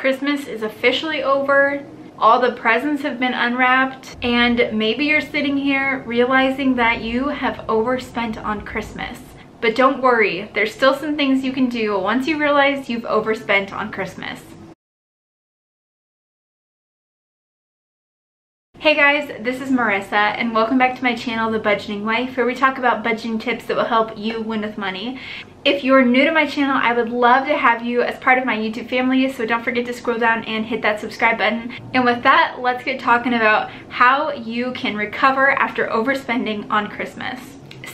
Christmas is officially over. All the presents have been unwrapped, and maybe you're sitting here realizing that you have overspent on Christmas. But don't worry, there's still some things you can do once you realize you've overspent on Christmas. Hey guys, this is Marissa and welcome back to my channel, The Budgeting Wife, where we talk about budgeting tips that will help you win with money. If you're new to my channel, I would love to have you as part of my YouTube family, so don't forget to scroll down and hit that subscribe button. And with that, let's get talking about how you can recover after overspending on Christmas.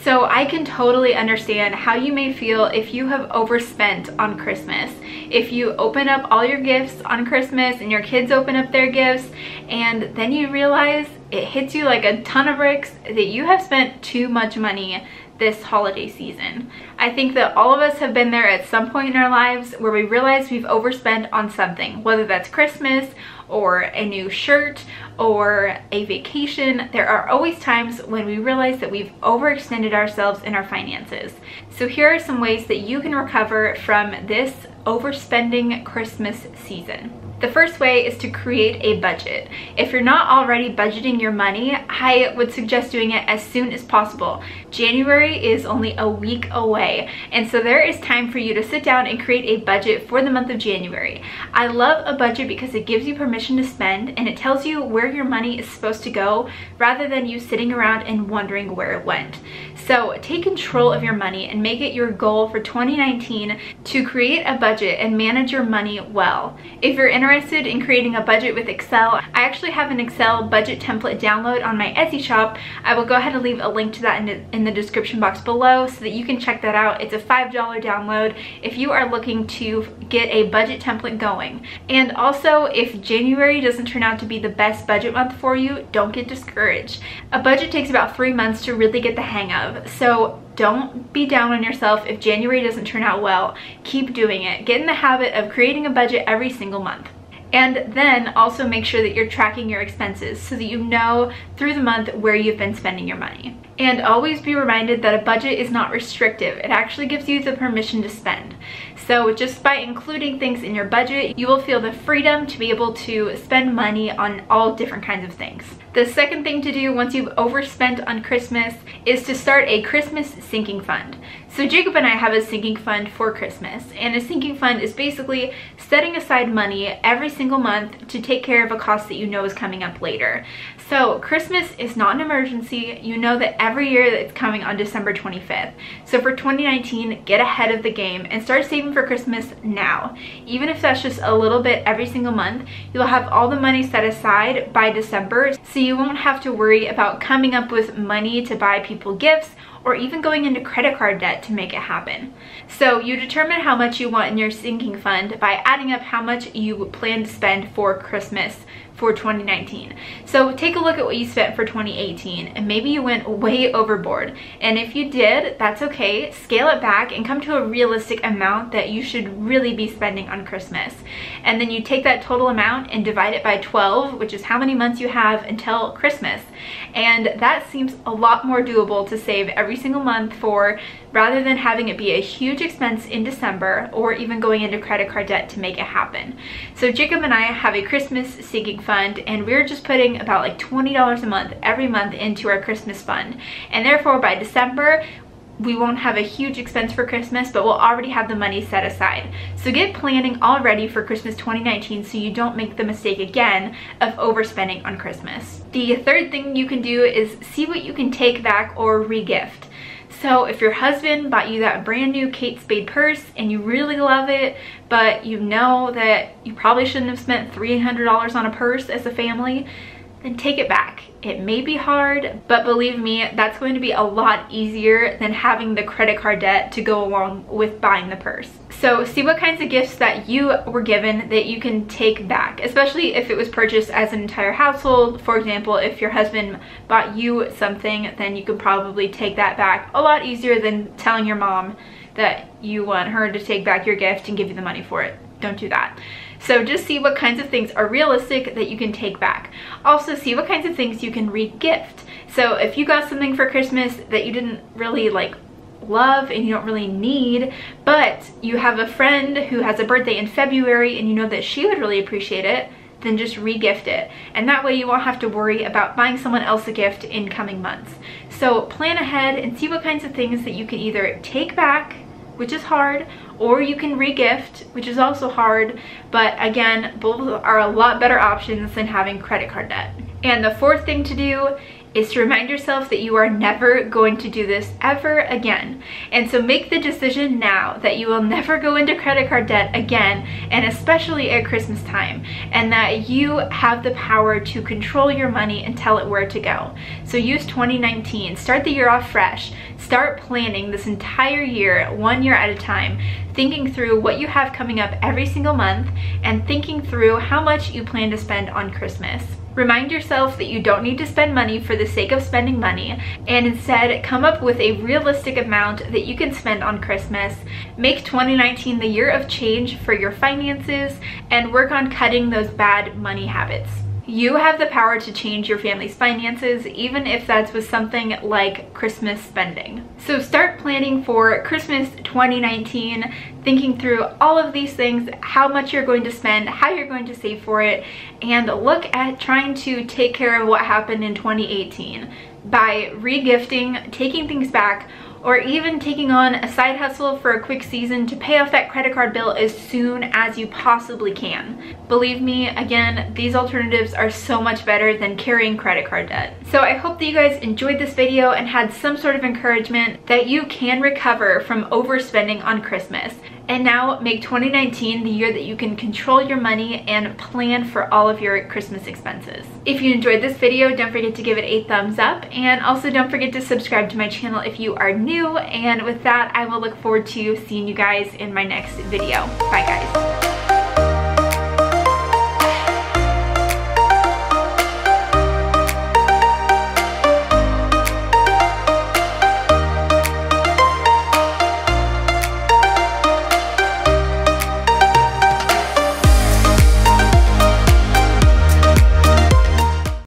So I can totally understand how you may feel if you have overspent on Christmas. If you open up all your gifts on Christmas and your kids open up their gifts and then you realize it hits you like a ton of bricks that you have spent too much money this holiday season. I think that all of us have been there at some point in our lives where we realize we've overspent on something, whether that's Christmas or a new shirt or a vacation. There are always times when we realize that we've overextended ourselves in our finances. So here are some ways that you can recover from this overspending Christmas season. The first way is to create a budget. If you're not already budgeting your money, I would suggest doing it as soon as possible. January is only a week away, and so there is time for you to sit down and create a budget for the month of January. I love a budget because it gives you permission to spend and it tells you where your money is supposed to go rather than you sitting around and wondering where it went. So take control of your money and make it your goal for 2019 to create a budget and manage your money well. If you're interested in creating a budget with Excel, I actually have an Excel budget template download on my Etsy shop. I will go ahead and leave a link to that in the description box below so that you can check that out. It's a $5 download if you are looking to get a budget template going. And also, if January doesn't turn out to be the best budget month for you, don't get discouraged. A budget takes about 3 months to really get the hang of. So don't be down on yourself if January doesn't turn out well. Keep doing it. Get in the habit of creating a budget every single month. And then also make sure that you're tracking your expenses so that you know through the month where you've been spending your money. And always be reminded that a budget is not restrictive. It actually gives you the permission to spend. So just by including things in your budget, you will feel the freedom to be able to spend money on all different kinds of things. The second thing to do once you've overspent on Christmas is to start a Christmas sinking fund. So Jacob and I have a sinking fund for Christmas, and a sinking fund is basically setting aside money every single month to take care of a cost that you know is coming up later. So Christmas is not an emergency. You know that every year that it's coming on December 25th. So for 2019, get ahead of the game and start saving for Christmas now. Even if that's just a little bit every single month, you'll have all the money set aside by December, so you won't have to worry about coming up with money to buy people gifts or even going into credit card debt to make it happen. So you determine how much you want in your sinking fund by adding up how much you plan to spend for Christmas for 2019. So take a look at what you spent for 2018 and maybe you went way overboard. And if you did, that's okay. Scale it back and come to a realistic amount that you should really be spending on Christmas. And then you take that total amount and divide it by 12, which is how many months you have until Christmas. And that seems a lot more doable to save every single month for, rather than having it be a huge expense in December or even going into credit card debt to make it happen. So Jacob and I have a Christmas sinking fund, and we're just putting about like $20 a month every month into our Christmas fund. And therefore by December, we won't have a huge expense for Christmas, but we'll already have the money set aside. So get planning already for Christmas 2019 so you don't make the mistake again of overspending on Christmas. The third thing you can do is see what you can take back or re-gift. So if your husband bought you that brand new Kate Spade purse and you really love it, but you know that you probably shouldn't have spent $300 on a purse as a family, then take it back. It may be hard, but believe me, that's going to be a lot easier than having the credit card debt to go along with buying the purse. So see what kinds of gifts that you were given that you can take back, especially if it was purchased as an entire household. For example, if your husband bought you something, then you could probably take that back a lot easier than telling your mom that you want her to take back your gift and give you the money for it. Don't do that. So just see what kinds of things are realistic that you can take back. Also see what kinds of things you can re-gift. So if you got something for Christmas that you didn't really like love and you don't really need, but you have a friend who has a birthday in February and you know that she would really appreciate it, then just re-gift it. And that way you won't have to worry about buying someone else a gift in coming months. So plan ahead and see what kinds of things that you can either take back, which is hard, or you can re-gift, which is also hard, but again, both are a lot better options than having credit card debt. And the fourth thing to do is to remind yourself that you are never going to do this ever again. And so make the decision now that you will never go into credit card debt again, and especially at Christmas time, and that you have the power to control your money and tell it where to go. So use 2019, start the year off fresh, start planning this entire year, 1 year at a time, thinking through what you have coming up every single month and thinking through how much you plan to spend on Christmas. Remind yourself that you don't need to spend money for the sake of spending money, and instead come up with a realistic amount that you can spend on Christmas. Make 2019 the year of change for your finances and work on cutting those bad money habits. You have the power to change your family's finances, even if that's with something like Christmas spending. So start planning for Christmas 2019, thinking through all of these things, how much you're going to spend, how you're going to save for it, and look at trying to take care of what happened in 2018 by re-gifting, taking things back, or even taking on a side hustle for a quick season to pay off that credit card bill as soon as you possibly can. Believe me, again, these alternatives are so much better than carrying credit card debt. So I hope that you guys enjoyed this video and had some sort of encouragement that you can recover from overspending on Christmas. And now make 2019 the year that you can control your money and plan for all of your Christmas expenses. If you enjoyed this video, don't forget to give it a thumbs up, and also don't forget to subscribe to my channel if you are new. And with that, I will look forward to seeing you guys in my next video. Bye guys.